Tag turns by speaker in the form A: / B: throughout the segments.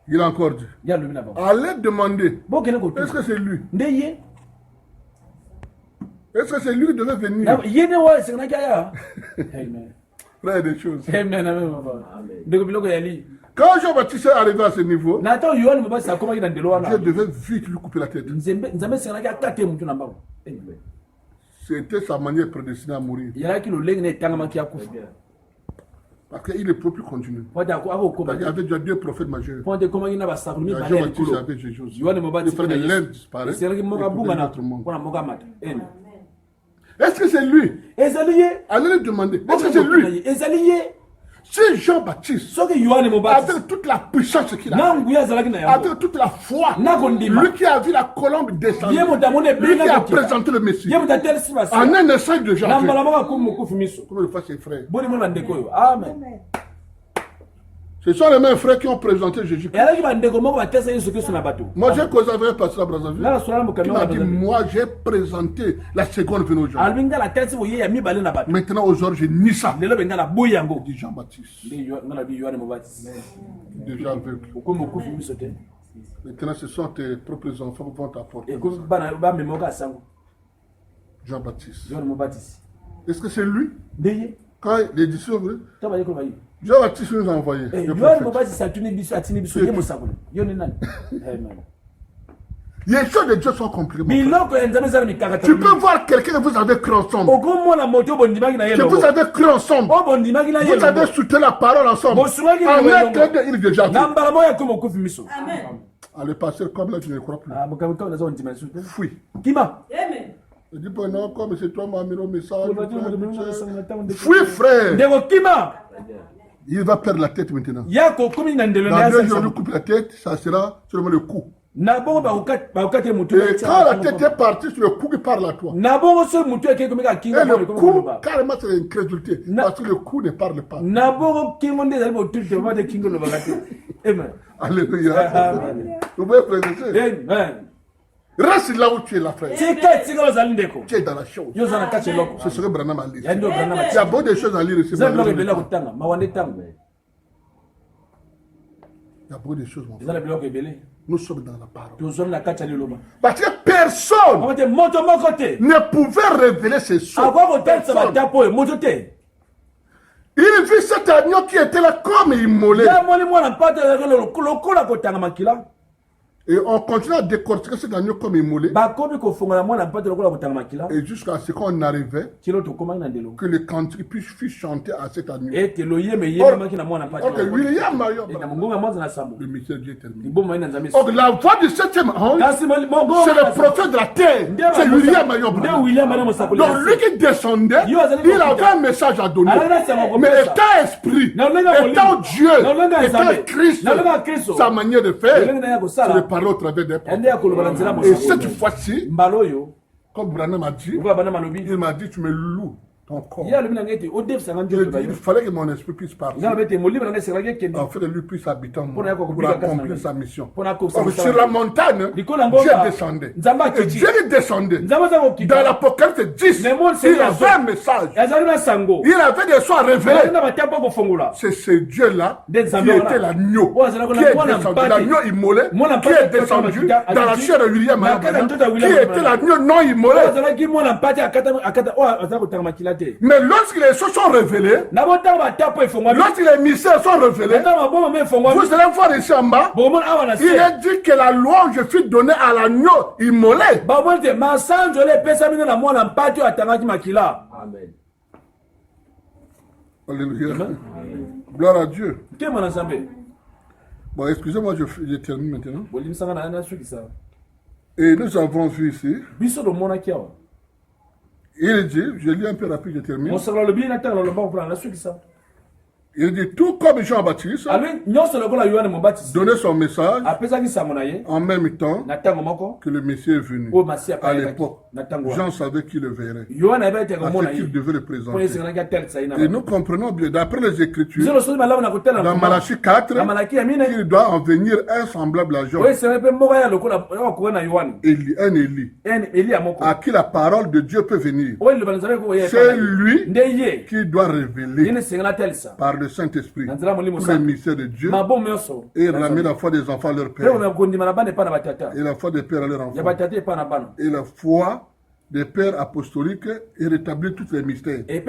A: Il a encore dit. Allez demander. Est-ce que c'est lui? Est-ce que c'est lui qui devait venir? Frère des choses. Quand Jean-Baptiste est arrivé à ce niveau, Dieu devait vite lui couper la tête. C'était sa manière prédestinée à mourir. Parce qu'il ne peut plus continuer. Il y avait déjà 2 prophètes majeurs. Jean-Baptiste et avec Jésus. Le frère de l'Inde disparaît. Est-ce que c'est lui? Allez lui demander. Est-ce que c'est lui? C'est Jean-Baptiste, avec toute la puissance qu'il a, avec toute la foi, lui qui a vu la colombe descendre, lui qui a présenté le Messie, en un instant de janvier, comme le fait ses frères. Amen. Ce sont les mêmes frères qui ont présenté Jésus. Moi, j'ai causé avec un pasteur à Brazzaville qui m'a dit, moi, j'ai présenté la seconde venue aujourd'hui. Maintenant, aujourd'hui, je nie ça. Dit Jean-Baptiste. Déjà aveugle. Maintenant, ce sont tes propres enfants qui vont t'apporter. Jean-Baptiste. Est-ce que c'est lui? Quand les disciples, Jean-Baptiste nous a envoyé. Les choses de Dieu sont compliquées. Tu peux voir quelqu'un que vous avez cru ensemble. Que vous avez cru ensemble. Vous avez soutenu la parole ensemble. En un clin d'œil, il est déjà fait. Allez, pasteur, comme là, tu ne crois plus. Fuis. Je dis pas non, comme c'est toi, m'a mis le message. Fuis, frère. Il va perdre la tête maintenant. Dans 2 jours, on lui coupe la tête, ça sera seulement le coup. Et quand la tête est partie, c'est le coup qui parle à toi. Et le coup, carrément, c'est l'incrédulité. Parce que le coup ne parle pas. Alléluia. Vous pouvez présenter. Reste là où tu es là, frère. Tu es dans la chose. Ce serait Branham à lire. Il y a beaucoup de choses à lire ici. Il y a beaucoup de choses. Nous sommes dans la parole. Parce que personne ne pouvait révéler ces choses. Il vit cet agneau qui était là comme immolé. Et on continue à décortiquer cet agneau comme immolé. Et jusqu'à ce qu'on arrivait, que le cantique puisse chanter à cet agneau. Le mystère de Dieu est terminé. Donc la voix du 7e ange, c'est le prophète de la terre. C'est William Mayob. Donc lui qui descendait, il avait un message à donner. Mais étant esprit, étant Dieu, étant Christ, sa manière de faire, c'est de parler au travers des prophètes. Et cette fois-ci, comme Branham m'a dit, il m'a dit, tu me loues ton corps. Il fallait que mon esprit puisse partir. En fait, lui puisse habiter en moi pour accomplir sa mission. Sur la montagne, Dieu descendait. Et Dieu descendait. Dans l'Apocalypse 10, il avait un message. Il avait des soins révélés. C'est ce Dieu-là qui était l'agneau, qui est descendu, l'agneau immolé, qui est descendu dans la chair de William Abraham, qui était l'agneau non immolé. Mais lorsque les choses sont révélées, lorsque les mystères sont révélés, vous allez voir ici en bas, il est dit que la louange fut donnée à l'agneau immolé. Alléluia. Gloire à Dieu. Bon, excusez-moi, je termine maintenant. Et nous avons vu ici. Il dit, je lis un peu rapide, je termine. Il dit, tout comme Jean-Baptiste donnait son message en même temps que le Messie est venu. À l'époque, Jean savait qu'il le verrait, parce qu'il devait le présenter. Et nous comprenons bien, d'après les Écritures, dans Malachie 4, qu'il doit en venir un semblable à Jean. Un Élie, à qui la parole de Dieu peut venir. C'est lui qui doit révéler par le Saint-Esprit tous les mystères de Dieu et ramener la foi des enfants à leur père et la foi des pères à leurs enfants et la foi des pères apostoliques et rétablir tous les mystères qui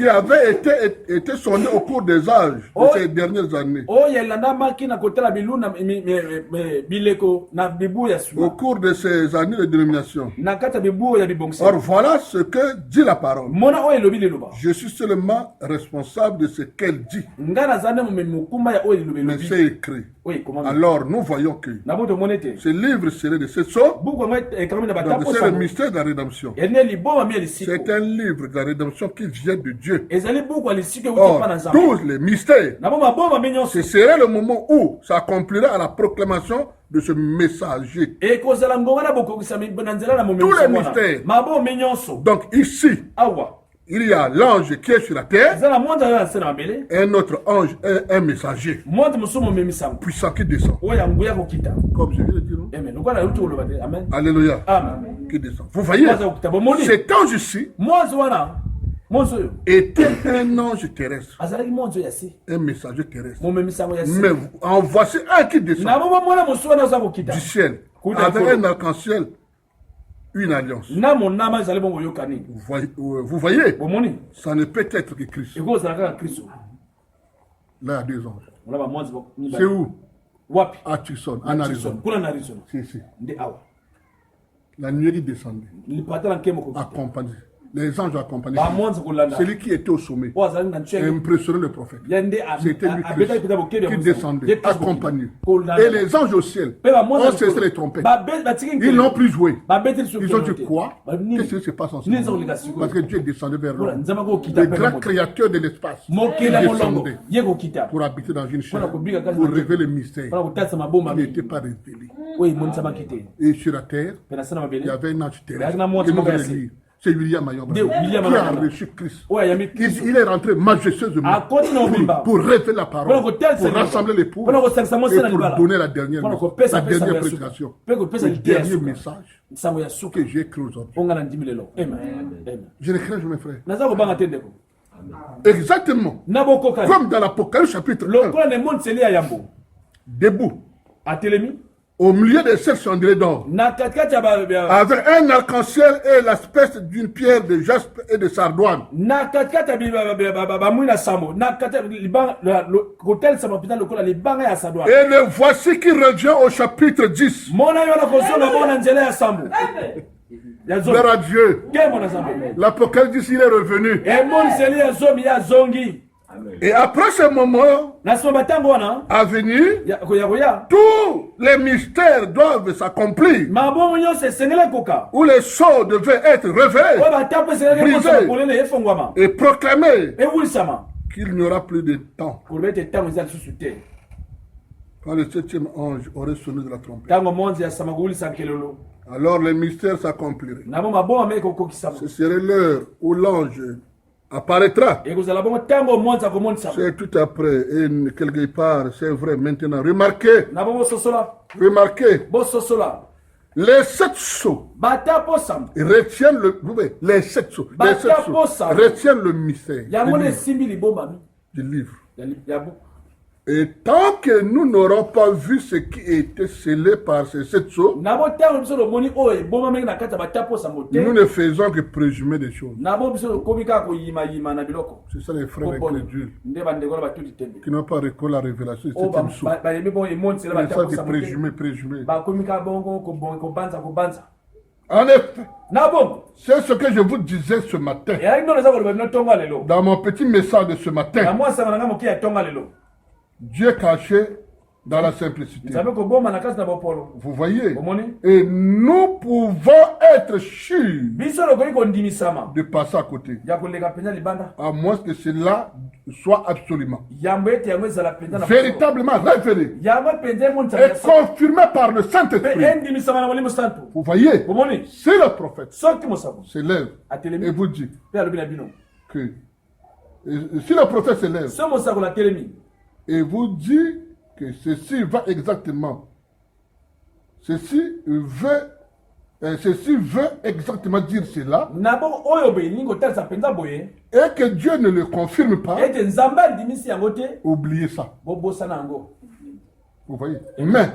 A: avaient été sondés au cours des âges de ces dernières années. Au cours de ces années de dénomination. Or voilà ce que dit la parole. Je suis seulement responsable de ce qu'elle dit. Mais c'est écrit. Alors nous voyons que ce livre serait de ce sceau. Donc c'est le mystère de la rédemption. C'est un livre de la rédemption qui vient de Dieu. Or, tous les mystères, ce serait le moment où ça accomplira à la proclamation de ce messager. Tous les mystères. Donc ici, il y a l'ange qui est sur la terre, un autre ange, un messager puissant qui descend. Comme je viens de dire. Amen. Alléluia. Amen. Qui descend. Vous voyez, cet ange-ci était un ange terrestre, un messager terrestre. Mais en voici un qui descend du ciel avec un arc-en-ciel. Une alliance. Vous voyez, ça ne peut être que Christ. Là, il y a deux anges. C'est où? À Tucson, en Arizona. C'est. La nuée descendait. Accompagné. Les anges accompagnaient. Celui qui était au sommet impressionnait le prophète. C'était lui qui descendait, accompagné. Et les anges au ciel ont cessé les trompettes. Ils n'ont plus joué. Ils ont dit quoi? Qu'est-ce qui se passe en ce moment? Parce que Dieu est descendu vers l'homme. Les grands créateurs de l'espace descendaient pour habiter dans une chair, pour révéler le mystère. Il n'était pas révélé. Et sur la terre, il y avait un ange terrestre. C'est William Mayomba qui a reçu Christ. Il est rentré majestueusement pour révéler la parole, pour rassembler les pauvres et pour donner la dernière prédication, le dernier message que j'ai écrit aujourd'hui. Je le crains, mes frères. Exactement. Comme dans l'Apocalypse chapitre 1. Debout. Au milieu des sept chandeliers d'or, avec un arc-en-ciel et l'aspect d'une pierre de jaspe et de sardoine. Et le voici qui revient au chapitre 10. Gloire à Dieu. L'Apocalypse, il est revenu. Et après ce moment à venir, tous les mystères doivent s'accomplir. Où les sceaux devaient être révélés, brisés et proclamés qu'il n'y aura plus de temps. Quand le septième ange aurait sonné de la trompette, alors les mystères s'accompliraient. Ce serait l'heure où l'ange apparaîtra. C'est tout après, et quelque part, c'est vrai maintenant. Remarquez, les sept sceaux retiennent le mystère du livre. Et tant que nous n'aurons pas vu ce qui était scellé par ces sept sceaux, nous ne faisons que présumer des choses. C'est ça les frères incrédules qui n'ont pas reconnu la révélation de ce septième sceau. Ils ne savent que présumer. En effet, c'est ce que je vous disais ce matin. Dans mon petit message de ce matin, Dieu caché dans la simplicité. Vous voyez? Et nous pouvons être sûrs de passer à côté. À moins que cela soit absolument, véritablement révélé et confirmé par le Saint-Esprit. Vous voyez? Si le prophète s'élève et vous dit que si le prophète s'élève et vous dit que ceci va exactement, ceci veut ceci veut exactement dire cela. Et que Dieu ne le confirme pas. Oubliez ça. Vous voyez? Mais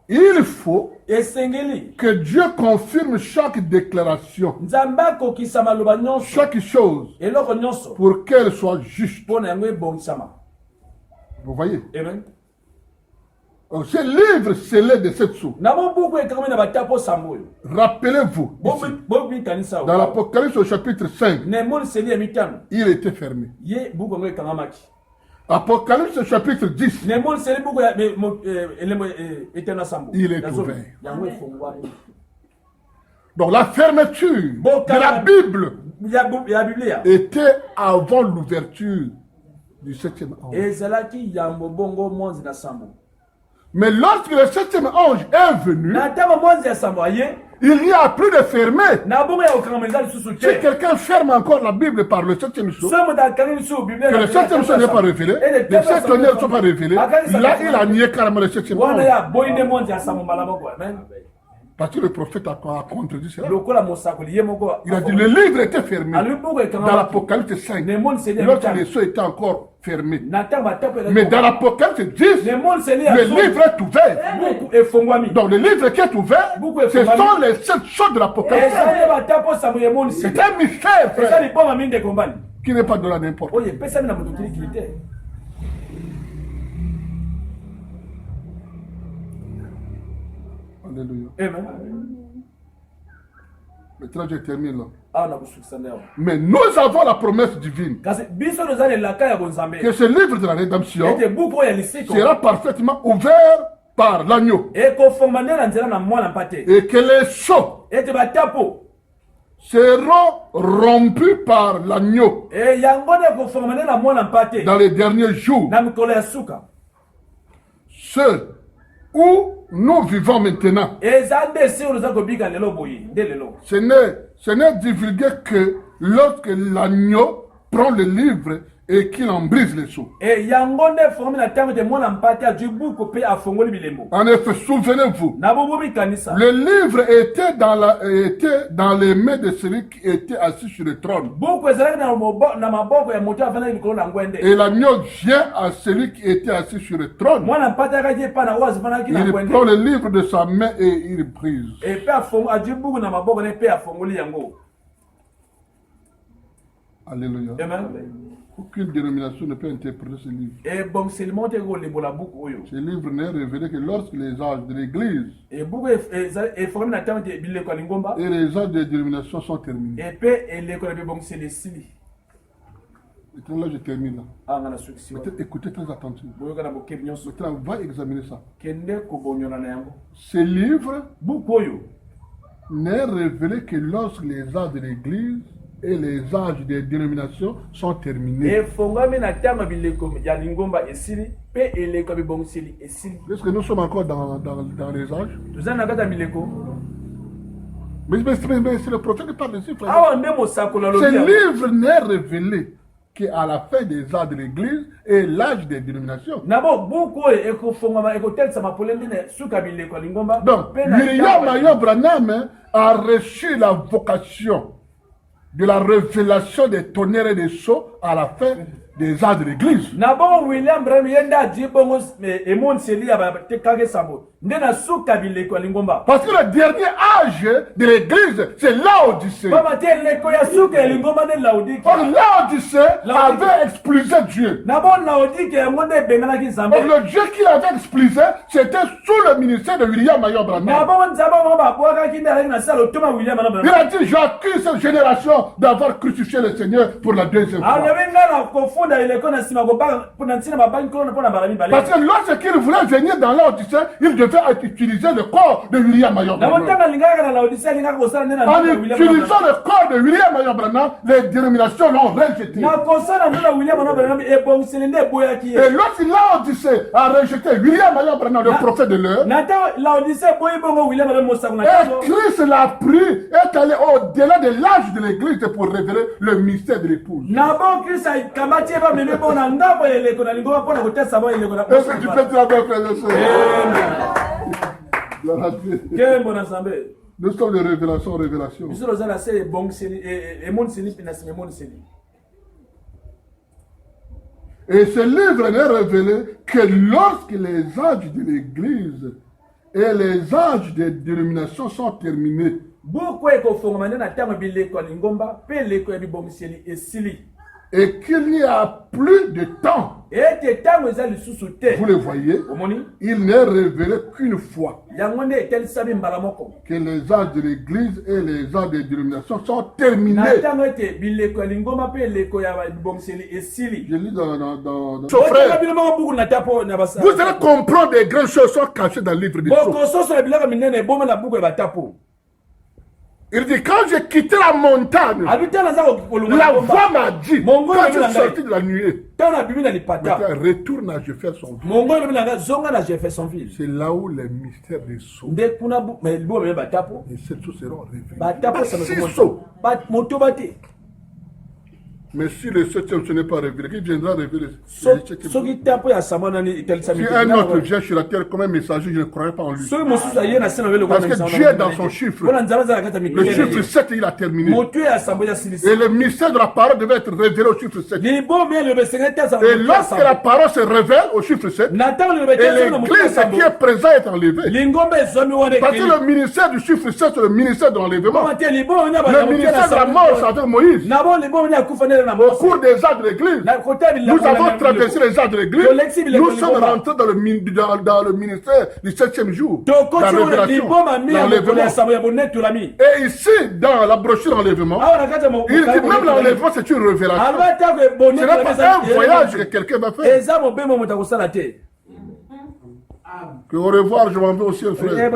A: il faut que Dieu confirme chaque déclaration, chaque chose, pour qu'elle soit juste. Vous voyez?
B: Amen.
A: Ce livre scellé de cette source. Rappelez-vous, dans l'Apocalypse au chapitre 5, il était fermé. Apocalypse au chapitre 10, il est ouvert. Donc la fermeture de la Bible était avant l'ouverture du 7e ange. Mais lorsque le 7e ange est venu, il n'y a plus de fermé. Si quelqu'un ferme encore la Bible par le 7e jour, que le 7e jour n'est pas révélé, les 7 tonnerres ne sont pas révélés, là il a nié carrément le 7e ange. Parce que le prophète a contredit cela. Il a dit le livre était fermé. Dans l'Apocalypse 5, lorsque les sceaux étaient encore fermés. Mais dans l'Apocalypse 10, le livre est ouvert. Donc le livre qui est ouvert, ce sont les 7 choses de l'Apocalypse. C'est un mystère, frère, qui n'est pas donné à n'importe qui. Alléluia.
B: Amen.
A: Maintenant, je termine là.
B: Ah,
A: mais nous avons la promesse divine que ce livre de la rédemption sera parfaitement ouvert par l'agneau. Et que les sceaux seront rompus par l'agneau dans les derniers jours. Ceux où nous vivons maintenant. Ce n'est divulgué que lorsque l'agneau prend le livre et qu'il en brise les sceaux. En effet, souvenez-vous, le livre était dans les mains de celui qui était assis sur le trône. Et l'agneau vient à celui qui était assis sur le trône. Il prend le livre de sa main et il brise. Alléluia.
B: Amen.
A: Aucune dénomination ne peut interpréter ce livre. Ce livre n'est révélé que lorsque les âges de l'Église et les âges des dénominations sont terminés. Maintenant là, je termine là. Maintenant, écoutez très attentivement. Maintenant, on va examiner ça. Ce livre n'est révélé que lorsque les âges de l'Église et les âges des dénominations sont terminés. Est-ce que nous sommes encore dans les âges? Mais c'est le prophète qui parle ici. Ce livre n'est révélé qu'à la fin des âges de l'Église et l'âge des dénominations. Donc, William Marion Branham a reçu la vocation de la révélation des tonnerres et des sceaux à la fin des âges de l'Église. Parce que le dernier âge de l'Église, c'est l'Odyssée. Or, l'Odyssée avait expulsé Dieu. Or, le Dieu qu'il avait expulsé, c'était sous le ministère de William Marion Branham. Il a dit, j'accuse cette génération d'avoir crucifié le Seigneur pour la deuxième fois. Parce que lorsqu'il voulait venir dans l'Odyssée, il devait utiliser le corps de William Marion Branham. En utilisant le corps de William Marion Branham, les dénominations l'ont rejeté. Et lorsque l'Odyssée a rejeté William Marion Branham, le prophète de l'heure, et Christ l'a pris, est allé au-delà de l'âge de l'Église pour révéler le mystère de l'épouse. Est-ce que tu peux te la faire, frère et sœur? Nous sommes de révélation en révélation. Et ce livre n'est révélé que lorsque les âges de l'Église et les âges des dénominations sont terminés. Et qu'il n'y a plus de temps. Vous le voyez, il n'est révélé qu'une fois. Que les âges de l'Église et les âges des dénominations sont terminés. Je lis dans frère. Vous allez comprendre des grandes choses sont cachées dans le livre de Job. Il dit, quand j'ai quitté la montagne, la voix m'a dit, quand je suis sorti de la nuée, retourne à Jeffersonville. C'est là où les mystères des sceaux. Et ces sceaux seront révélés. Mais si le 7e ce n'est pas révélé, il viendra révéler. Si un autre vient sur la terre comme un messager, je ne croirais pas en lui. Parce que Dieu est dans son chiffre. Le chiffre 7, il a terminé. Et le mystère de la parole devait être révélé au chiffre 7. Et lorsque la parole se révèle au chiffre 7, et l'église qui est présente est enlevée. Parce que le ministère du chiffre 7, c'est le ministère de l'enlèvement. Le ministère de la mort, c'est avec Moïse. Au cours des âges de l'église, nous avons traversé les âges de l'église. Nous sommes rentrés dans le ministère du 7e jour. La révélation, l'enlèvement. Et ici, dans la brochure enlèvement, il dit même l'enlèvement, c'est une révélation. Ce n'est pas un voyage que quelqu'un va faire. Que au revoir, je m'en vais au ciel, frère.